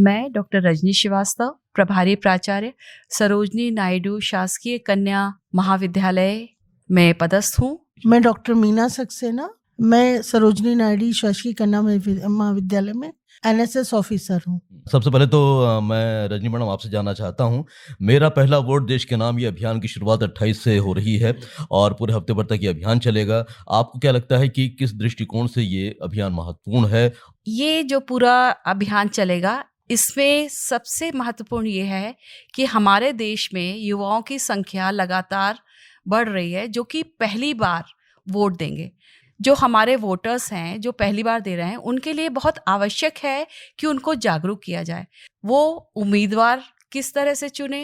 मैं डॉक्टर रजनी श्रीवास्तव, प्रभारी प्राचार्य, सरोजनी नायडू शासकीय कन्या महाविद्यालय में पदस्थ हूँ। मैं डॉक्टर मीना सक्सेना, मैं सरोजनी नायडू शासकीय कन्या महाविद्यालय में एनएसएस ऑफिसर हूँ। सबसे पहले तो मैं रजनी मैडम आपसे जानना चाहता हूँ, मेरा पहला वोट देश के नाम ये अभियान की शुरुआत 28 से हो रही है और पूरे हफ्ते भर तक ये अभियान चलेगा। आपको क्या लगता है कि किस दृष्टिकोण से ये अभियान महत्वपूर्ण है? ये जो पूरा अभियान चलेगा, इसमें सबसे महत्वपूर्ण ये है कि हमारे देश में युवाओं की संख्या लगातार बढ़ रही है जो कि पहली बार वोट देंगे। जो हमारे वोटर्स हैं जो पहली बार दे रहे हैं, उनके लिए बहुत आवश्यक है कि उनको जागरूक किया जाए। वो उम्मीदवार किस तरह से चुने,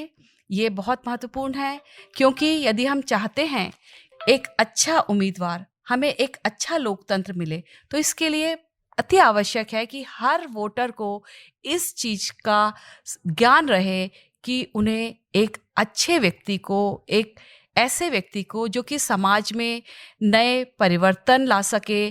ये बहुत महत्वपूर्ण है, क्योंकि यदि हम चाहते हैं एक अच्छा उम्मीदवार, हमें एक अच्छा लोकतंत्र मिले, तो इसके लिए अति आवश्यक है कि हर वोटर को इस चीज़ का ज्ञान रहे कि उन्हें एक अच्छे व्यक्ति को, एक ऐसे व्यक्ति को जो कि समाज में नए परिवर्तन ला सके,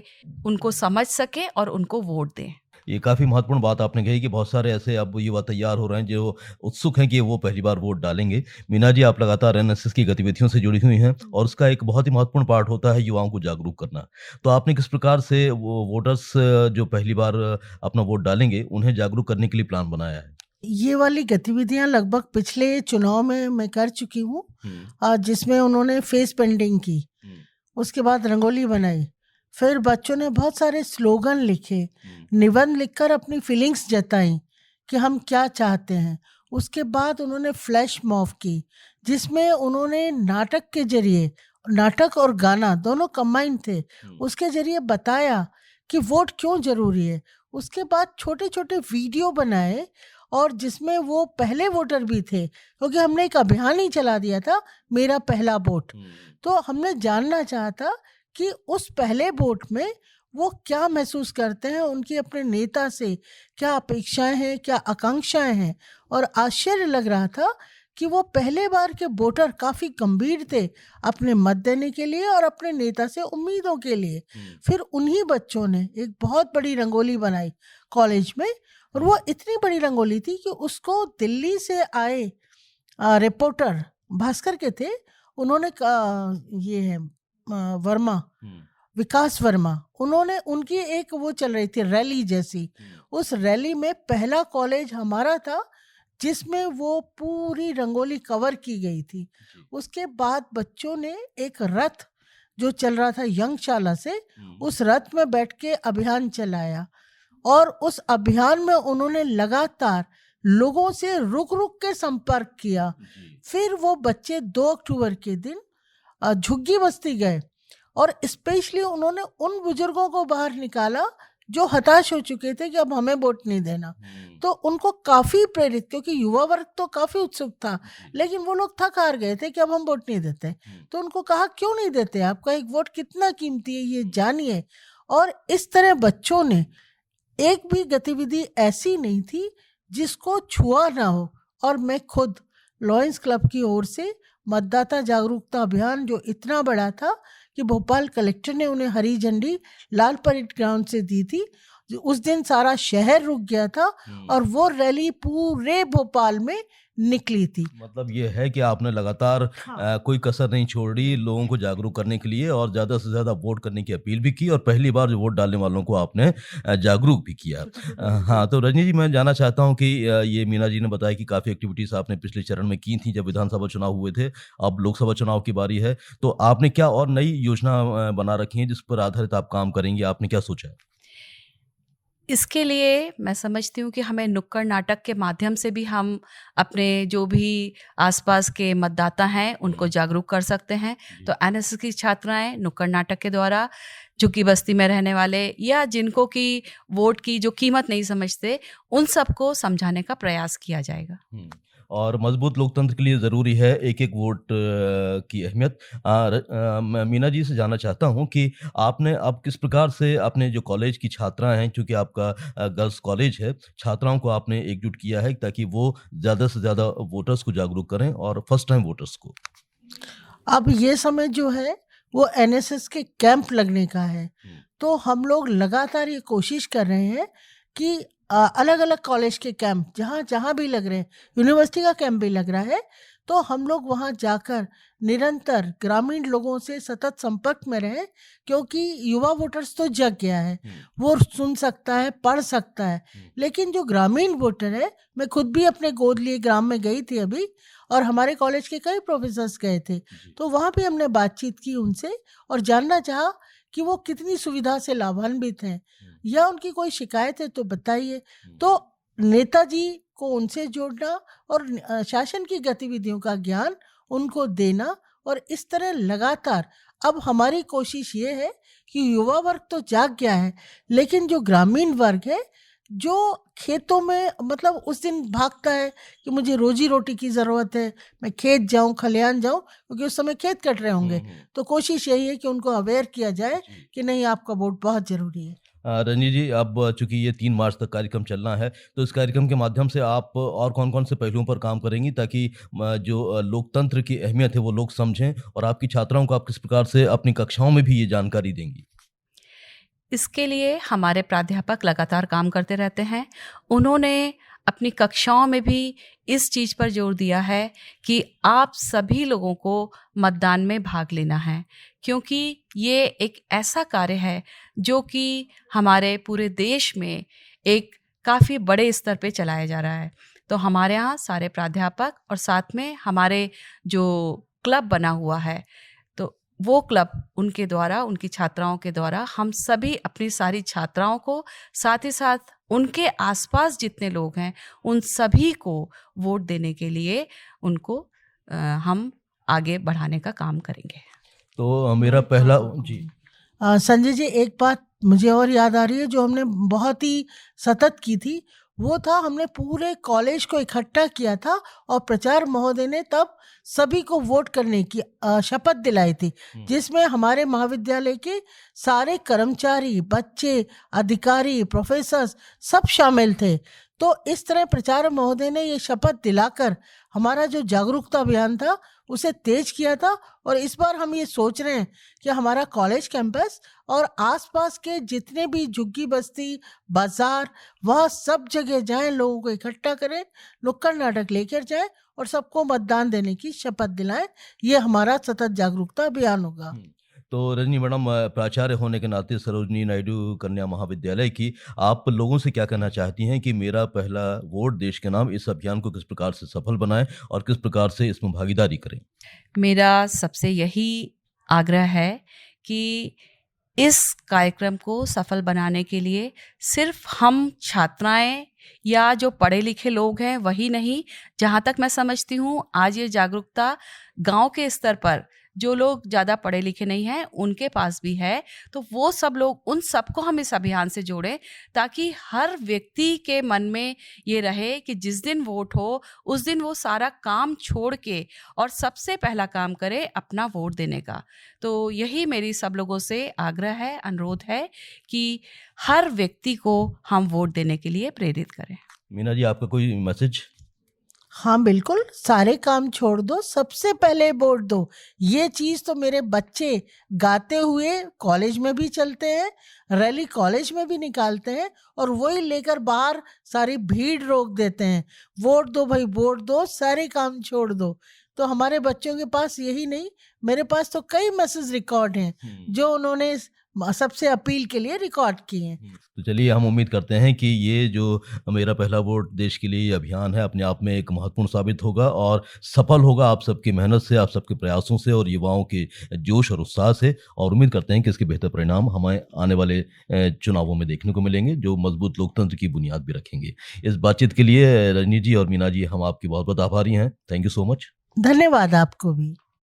उनको समझ सके और उनको वोट दें। ये काफ़ी महत्वपूर्ण बात आपने कही कि बहुत सारे ऐसे अब युवा तैयार हो रहे हैं जो उत्सुक हैं कि वो पहली बार वोट डालेंगे। मीना जी, आप लगातार एनएसएस की गतिविधियों से जुड़ी हुई हैं और उसका एक बहुत ही महत्वपूर्ण पार्ट होता है युवाओं को जागरूक करना। तो आपने किस प्रकार से वो वोटर्स जो पहली बार अपना वोट डालेंगे, उन्हें जागरूक करने के लिए प्लान बनाया है? ये वाली गतिविधियां लगभग पिछले चुनाव में मैं कर चुकी हूँ, जिसमें उन्होंने फेस पेंटिंग की, उसके बाद रंगोली बनाई, फिर बच्चों ने बहुत सारे स्लोगन लिखे, निबंध लिखकर अपनी फीलिंग्स जताई कि हम क्या चाहते हैं। उसके बाद उन्होंने फ्लैश मॉब की, जिसमें उन्होंने नाटक के जरिए, नाटक और गाना दोनों कंबाइन थे, उसके जरिए बताया कि वोट क्यों जरूरी है। उसके बाद छोटे छोटे वीडियो बनाए और जिसमें वो पहले वोटर भी थे, क्योंकि हमने एक अभियान ही चला दिया था, मेरा पहला वोट। तो हमने जानना चाहता कि उस पहले वोट में वो क्या महसूस करते हैं, उनकी अपने नेता से क्या अपेक्षाएं हैं, क्या आकांक्षाएं हैं। और आश्चर्य लग रहा था कि वो पहले बार के वोटर काफ़ी गंभीर थे अपने मत देने के लिए और अपने नेता से उम्मीदों के लिए। फिर उन्हीं बच्चों ने एक बहुत बड़ी रंगोली बनाई कॉलेज में, और वो इतनी बड़ी रंगोली थी कि उसको दिल्ली से आए रिपोर्टर भास्कर के थे, उन्होंने ये है वर्मा, विकास वर्मा, उन्होंने उनकी एक वो चल रही थी रैली जैसी, उस रैली में पहला कॉलेज हमारा था जिसमें वो पूरी रंगोली कवर की गई थी। उसके बाद बच्चों ने एक रथ जो चल रहा था यंगशाला से, उस रथ में बैठ के अभियान चलाया और उस अभियान में उन्होंने लगातार लोगों से रुक रुक के संपर्क किया। फिर वो बच्चे 2 अक्टूबर के दिन झुग्गी बस्ती गए और स्पेशली उन्होंने उन बुजुर्गों को बाहर निकाला जो हताश हो चुके थे कि अब हमें वोट नहीं देना। तो उनको काफ़ी प्रेरित, क्योंकि युवा वर्ग तो काफ़ी उत्सुक था, लेकिन वो लोग थक हार गए थे कि अब हम वोट नहीं देते। तो उनको कहा क्यों नहीं देते, आपका एक वोट कितना कीमती है ये जानिए। और इस तरह बच्चों ने, एक भी गतिविधि ऐसी नहीं थी जिसको छुआ ना हो। और मैं खुद लॉयंस क्लब की ओर से मतदाता जागरूकता अभियान जो इतना बड़ा था कि भोपाल कलेक्टर ने उन्हें हरी झंडी लाल परेड ग्राउंड से दी थी, उस दिन सारा शहर रुक गया था और वो रैली पूरे भोपाल में निकली थी। मतलब ये है कि आपने लगातार कोई कसर नहीं छोड़ी लोगों को जागरूक करने के लिए और ज़्यादा से ज़्यादा वोट करने की अपील भी की और पहली बार जो वोट डालने वालों को आपने जागरूक भी किया। हाँ, तो रजनी जी, मैं जानना चाहता हूँ कि ये मीना जी ने बताया कि काफ़ी एक्टिविटीज़ आपने पिछले चरण में की थी जब विधानसभा चुनाव हुए थे, अब लोकसभा चुनाव की बारी है, तो आपने क्या और नई योजना बना रखी है जिस पर आधारित आप काम करेंगे? आपने क्या सोचा है? इसके लिए मैं समझती हूँ कि हमें नुक्कड़ नाटक के माध्यम से भी हम अपने जो भी आसपास के मतदाता हैं उनको जागरूक कर सकते हैं। तो एनएसएस की छात्राएं नुक्कड़ नाटक के द्वारा झुग्गी बस्ती में रहने वाले या जिनको कि वोट की जो कीमत नहीं समझते, उन सबको समझाने का प्रयास किया जाएगा। और मजबूत लोकतंत्र के लिए ज़रूरी है एक-एक वोट की अहमियत। मैं मीना जी से जानना चाहता हूँ कि आपने अब किस प्रकार से अपने जो कॉलेज की छात्राएँ हैं, चूँकि आपका गर्ल्स कॉलेज है, छात्राओं को आपने एकजुट किया है ताकि वो ज़्यादा से ज़्यादा वोटर्स को जागरूक करें और फर्स्ट टाइम वोटर्स को? अब ये समय जो है वो एनएसएस के कैंप लगने का है, तो हम लोग लगातार ये कोशिश कर रहे हैं कि अलग अलग कॉलेज के कैंप जहाँ जहाँ भी लग रहे हैं, यूनिवर्सिटी का कैंप भी लग रहा है, तो हम लोग वहाँ जाकर निरंतर ग्रामीण लोगों से सतत संपर्क में रहे, क्योंकि युवा वोटर्स तो जग गया है, वो सुन सकता है, पढ़ सकता है, लेकिन जो ग्रामीण वोटर है, मैं खुद भी अपने गोद लिए ग्राम में गई थी अभी, और हमारे कॉलेज के कई प्रोफेसर्स गए थे, तो वहाँ भी हमने बातचीत की उनसे और जानना चाहा कि वो कितनी सुविधा से लाभान्वित हैं या उनकी कोई शिकायत है तो बताइए। तो नेताजी को उनसे जोड़ना और शासन की गतिविधियों का ज्ञान उनको देना, और इस तरह लगातार अब हमारी कोशिश ये है कि युवा वर्ग तो जाग गया है, लेकिन जो ग्रामीण वर्ग है, जो खेतों में मतलब उस दिन भागता है कि मुझे रोजी रोटी की ज़रूरत है, मैं खेत जाऊं, खलिहान जाऊं, क्योंकि उस समय खेत कट रहे होंगे, तो कोशिश यही है कि उनको अवेयर किया जाए कि नहीं, आपका वोट बहुत ज़रूरी है। रंजीत जी, अब चूंकि ये 3 मार्च तक कार्यक्रम चलना है, तो इस कार्यक्रम के माध्यम से आप और कौन-कौन से पहलुओं पर काम करेंगी ताकि जो लोकतंत्र की अहमियत है वो लोग समझें, और आपकी छात्राओं को आप किस प्रकार से अपनी कक्षाओं में भी ये जानकारी देंगी? इसके लिए हमारे प्राध्यापक लगातार काम करते रहते हैं। उन्होंने अपनी कक्षाओं में भी इस चीज़ पर जोर दिया है कि आप सभी लोगों को मतदान में भाग लेना है, क्योंकि ये एक ऐसा कार्य है जो कि हमारे पूरे देश में एक काफ़ी बड़े स्तर पे चलाया जा रहा है। तो हमारे यहाँ सारे प्राध्यापक और साथ में हमारे जो क्लब बना हुआ है, तो वो क्लब उनके द्वारा, उनकी छात्राओं के द्वारा हम सभी अपनी सारी छात्राओं को, साथ ही साथ उनके आसपास जितने लोग हैं उन सभी को वोट देने के लिए उनको हम आगे बढ़ाने का काम करेंगे। तो मेरा पहला जी संजय जी, एक बात मुझे और याद आ रही है जो हमने बहुत ही सतत की थी, वो था हमने पूरे कॉलेज को इकट्ठा किया था और प्राचार्य महोदय ने तब सभी को वोट करने की शपथ दिलाई थी, जिसमें हमारे महाविद्यालय के सारे कर्मचारी, बच्चे, अधिकारी, प्रोफेसर्स सब शामिल थे। तो इस तरह प्राचार्य महोदय ने ये शपथ दिलाकर हमारा जो जागरूकता अभियान था उसे तेज किया था, और इस बार हम ये सोच रहे हैं कि हमारा कॉलेज कैंपस और आसपास के जितने भी झुग्गी बस्ती, बाजार, वह सब जगह जाएं, लोगों को इकट्ठा करें, नुक्कड़ नाटक लेकर जाएं और सबको मतदान देने की शपथ दिलाएं। ये हमारा सतत जागरूकता अभियान होगा। तो रजनी मैडम, प्राचार्य होने के नाते सरोजनी नायडू कन्या महाविद्यालय की आप लोगों से क्या कहना चाहती हैं कि मेरा पहला वोट देश के नाम इस अभियान को किस प्रकार से सफल बनाएं और किस प्रकार से इसमें भागीदारी करें? मेरा सबसे यही आग्रह है कि इस कार्यक्रम को सफल बनाने के लिए सिर्फ हम छात्राएं या जो पढ़े लिखे लोग हैं वही नहीं, जहाँ तक मैं समझती हूँ आज ये जागरूकता गांव के स्तर पर जो लोग ज़्यादा पढ़े लिखे नहीं हैं उनके पास भी है, तो वो सब लोग, उन सबको हम इस अभियान से जोड़ें ताकि हर व्यक्ति के मन में ये रहे कि जिस दिन वोट हो उस दिन वो सारा काम छोड़ के और सबसे पहला काम करे अपना वोट देने का। तो यही मेरी सब लोगों से आग्रह है, अनुरोध है कि हर व्यक्ति को हम वोट देने के लिए प्रेरित करें। मीना जी, आपका कोई मैसेज? हाँ बिल्कुल, सारे काम छोड़ दो, सबसे पहले वोट दो। ये चीज़ तो मेरे बच्चे गाते हुए कॉलेज में भी चलते हैं, रैली कॉलेज में भी निकालते हैं, और वही लेकर बाहर सारी भीड़ रोक देते हैं, वोट दो भाई, वोट दो, सारे काम छोड़ दो। तो हमारे बच्चों के पास यही नहीं, मेरे पास तो कई मैसेज रिकॉर्ड हैं जो उन्होंने सबसे अपील के लिए रिकॉर्ड किए हैं। तो चलिए, हम उम्मीद करते हैं कि ये जो मेरा पहला वोट देश के लिए ये अभियान है अपने आप में एक महत्वपूर्ण साबित होगा और सफल होगा आप सबकी मेहनत से, आप सबके प्रयासों से और युवाओं के जोश और उत्साह से, और उम्मीद करते हैं कि इसके बेहतर परिणाम हमें आने वाले चुनावों में देखने को मिलेंगे जो मजबूत लोकतंत्र की बुनियाद भी रखेंगे। इस बातचीत के लिए रजनी जी और मीना जी, हम आपकी बहुत बहुत आभारी हैं। Thank you so much. धन्यवाद आपको भी।